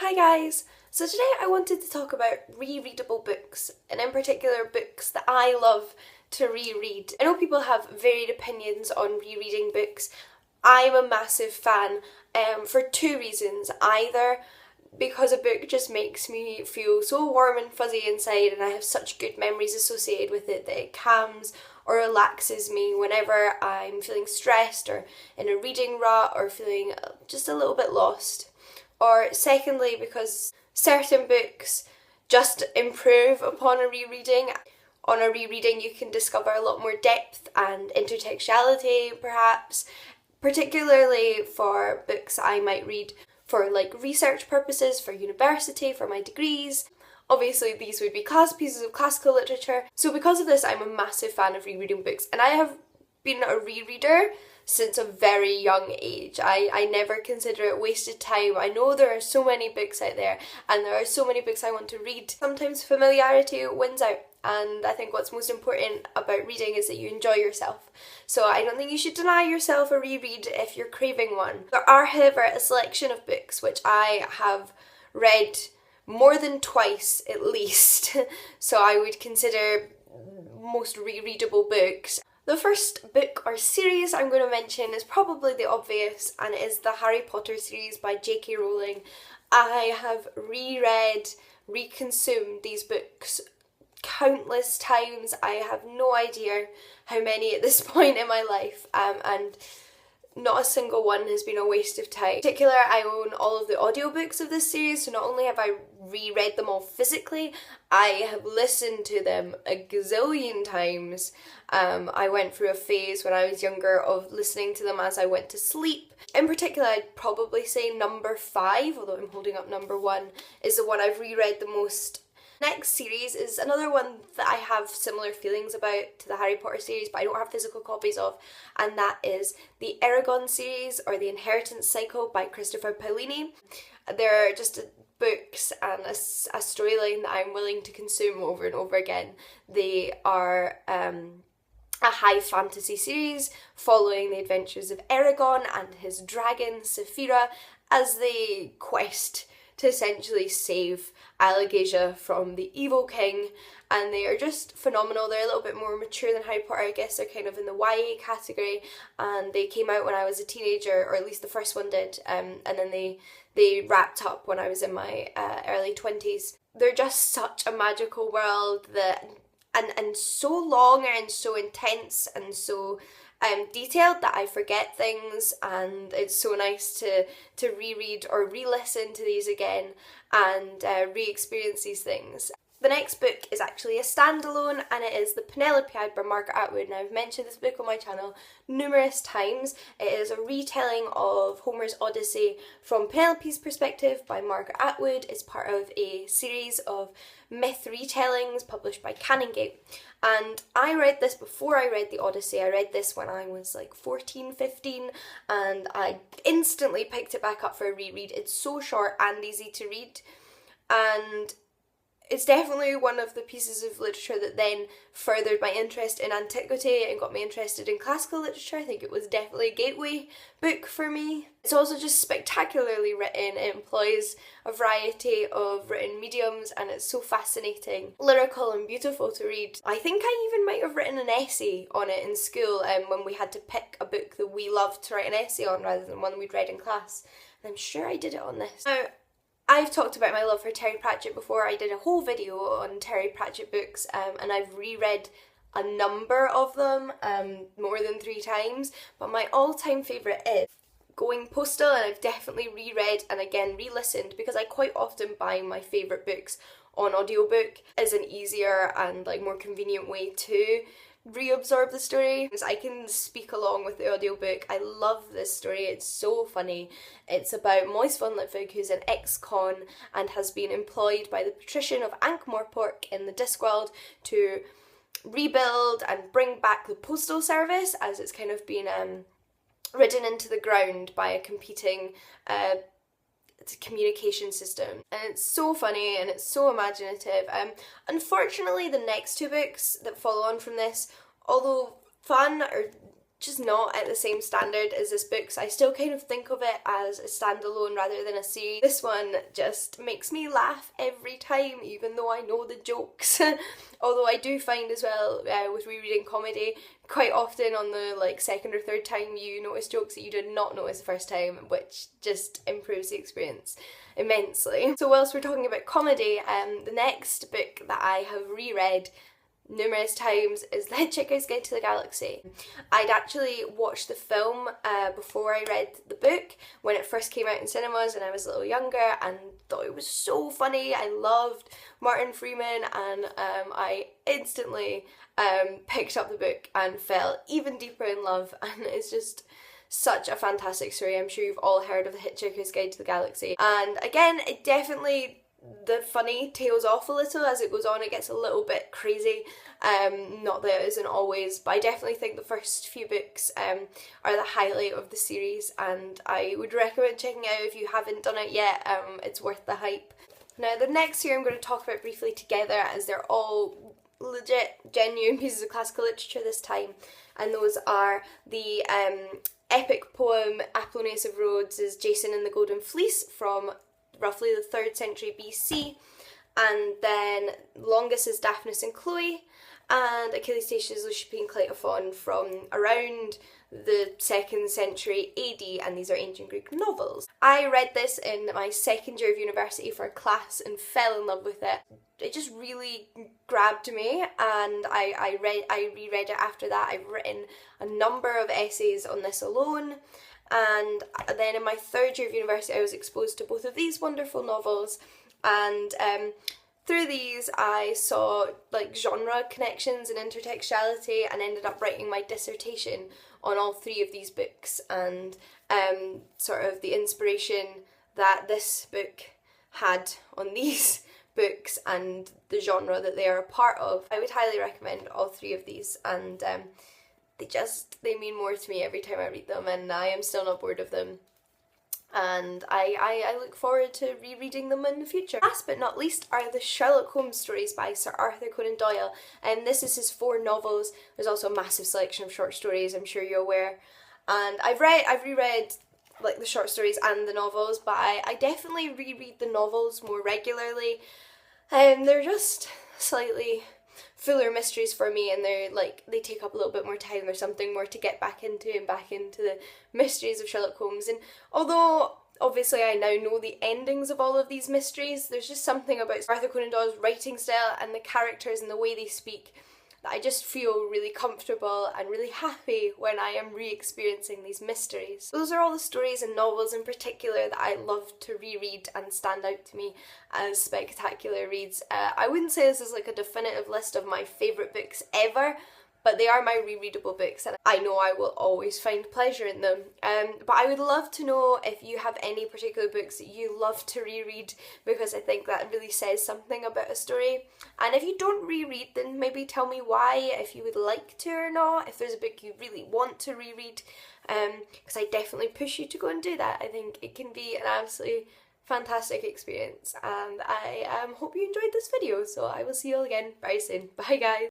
Hi guys! So today I wanted to talk about rereadable books, and in particular books that I love to reread. I know people have varied opinions on rereading books. I'm a massive fan for two reasons. Either because a book just makes me feel so warm and fuzzy inside and I have such good memories associated with it that it calms or relaxes me whenever I'm feeling stressed or in a reading rut or feeling just a little bit lost. Or secondly, because certain books just improve upon a rereading. On a rereading you can discover a lot more depth and intertextuality perhaps, particularly for books I might read for research purposes, for university, for my degrees. Obviously these would be pieces of classical literature. So because of this I'm a massive fan of rereading books, and I have been a rereader since a very young age. I never consider it wasted time. I know there are so many books out there and there are so many books I want to read. Sometimes familiarity wins out, and I think what's most important about reading is that you enjoy yourself. So I don't think you should deny yourself a reread if you're craving one. There are, however, a selection of books which I have read more than twice at least, so I would consider most rereadable books. The first book or series I'm going to mention is probably the obvious, and it is the Harry Potter series by J.K. Rowling. I have reread, reconsumed these books countless times. I have no idea how many at this point in my life, and not a single one has been a waste of time. In particular, I own all of the audiobooks of this series, so not only have I reread them all physically, I have listened to them a gazillion times. I went through a phase when I was younger of listening to them as I went to sleep. In particular, I'd probably say number 5, although I'm holding up number 1, is the one I've reread the most. Next series is another one that I have similar feelings about to the Harry Potter series, but I don't have physical copies of, and that is the Eragon series, or the Inheritance Cycle by Christopher Paolini. They're just books and a storyline that I'm willing to consume over and over again. They are a high fantasy series following the adventures of Eragon and his dragon Saphira as they quest to essentially save Allegasia from the evil king, and they are just phenomenal. They're a little bit more mature than Harry Potter, I guess. They're kind of in the YA category, and they came out when I was a teenager, or at least the first one did, and then they wrapped up when I was in my early 20s. They're just such a magical world that and so long and so intense and so detailed that I forget things, and it's so nice to reread or re-listen to these again and re-experience these things. The next book is actually a standalone, and it is The Penelopiad by Margaret Atwood. Now, I've mentioned this book on my channel numerous times. It is a retelling of Homer's Odyssey from Penelope's perspective by Margaret Atwood. It's part of a series of myth retellings published by Canongate. And I read this before I read the Odyssey. I read this when I was 14, 15, and I instantly picked it back up for a reread. It's so short and easy to read, and it's definitely one of the pieces of literature that then furthered my interest in antiquity and got me interested in classical literature. I think it was definitely a gateway book for me. It's also just spectacularly written. It employs a variety of written mediums, and it's so fascinating, lyrical and beautiful to read. I think I even might have written an essay on it in school when we had to pick a book that we loved to write an essay on rather than one we'd read in class. And I'm sure I did it on this. Now, I've talked about my love for Terry Pratchett before. I did a whole video on Terry Pratchett books, and I've reread a number of them, more than 3 times, but my all-time favourite is Going Postal, and I've definitely reread and again re-listened because I quite often buy my favourite books on audiobook as an easier and more convenient way to reabsorb the story. I can speak along with the audiobook. I love this story. It's so funny. It's about Moise van Litvig, who's an ex-con and has been employed by the patrician of Ankh-Morpork in the Discworld to rebuild and bring back the postal service, as it's kind of been ridden into the ground by a competing communication system. And it's so funny and it's so imaginative. Unfortunately, the next 2 books that follow on from this, although fun, are just not at the same standard as this book, so I still kind of think of it as a standalone rather than a series. This one just makes me laugh every time, even though I know the jokes. Although I do find as well, with rereading comedy, quite often on the like second or third time you notice jokes that you did not notice the first time, which just improves the experience immensely. So whilst we're talking about comedy, the next book that I have reread numerous times is The Hitchhiker's Guide to the Galaxy. I'd actually watched the film before I read the book when it first came out in cinemas and I was a little younger, and thought it was so funny. I loved Martin Freeman, and I instantly picked up the book and fell even deeper in love, and it's just such a fantastic story. I'm sure you've all heard of The Hitchhiker's Guide to the Galaxy, and again, it definitely, the funny tails off a little as it goes on. It gets a little bit crazy, not that it isn't always, but I definitely think the first few books are the highlight of the series, and I would recommend checking it out if you haven't done it yet. It's worth the hype. Now the next two I'm going to talk about briefly together, as they're all legit, genuine pieces of classical literature this time, and those are the epic poem Apollonius of Rhodes' Jason and the Golden Fleece from roughly the 3rd century BC, and then Longus' Daphnis and Chloe, and Achilles Tatia's Leucippe and Cleitophon from around the 2nd century AD, and these are ancient Greek novels. I read this in my 2nd year of university for a class and fell in love with it. It just really grabbed me, and I reread it after that. I've written a number of essays on this alone. And then in my 3rd year of university I was exposed to both of these wonderful novels, and through these I saw like genre connections and intertextuality, and ended up writing my dissertation on all 3 of these books, and sort of the inspiration that this book had on these books and the genre that they are a part of. I would highly recommend all 3 of these, and they mean more to me every time I read them, and I am still not bored of them, and I look forward to rereading them in the future. Last but not least are the Sherlock Holmes stories by Sir Arthur Conan Doyle, and this is his 4 novels. There's also a massive selection of short stories, I'm sure you're aware, and I've reread like the short stories and the novels, but I definitely reread the novels more regularly, and they're just slightly fuller mysteries for me, and they take up a little bit more time. There's something more to get back into the mysteries of Sherlock Holmes, and although obviously I now know the endings of all of these mysteries, there's just something about Arthur Conan Doyle's writing style and the characters and the way they speak that I just feel really comfortable and really happy when I am re-experiencing these mysteries. Those are all the stories and novels in particular that I love to reread and stand out to me as spectacular reads. I wouldn't say this is like a definitive list of my favourite books ever, but they are my rereadable books, and I know I will always find pleasure in them. But I would love to know if you have any particular books that you love to reread, because I think that really says something about a story. And if you don't reread, then maybe tell me why, if you would like to or not, if there's a book you really want to reread, because I definitely push you to go and do that. I think it can be an absolutely fantastic experience, and I hope you enjoyed this video, so I will see you all again very soon. Bye guys!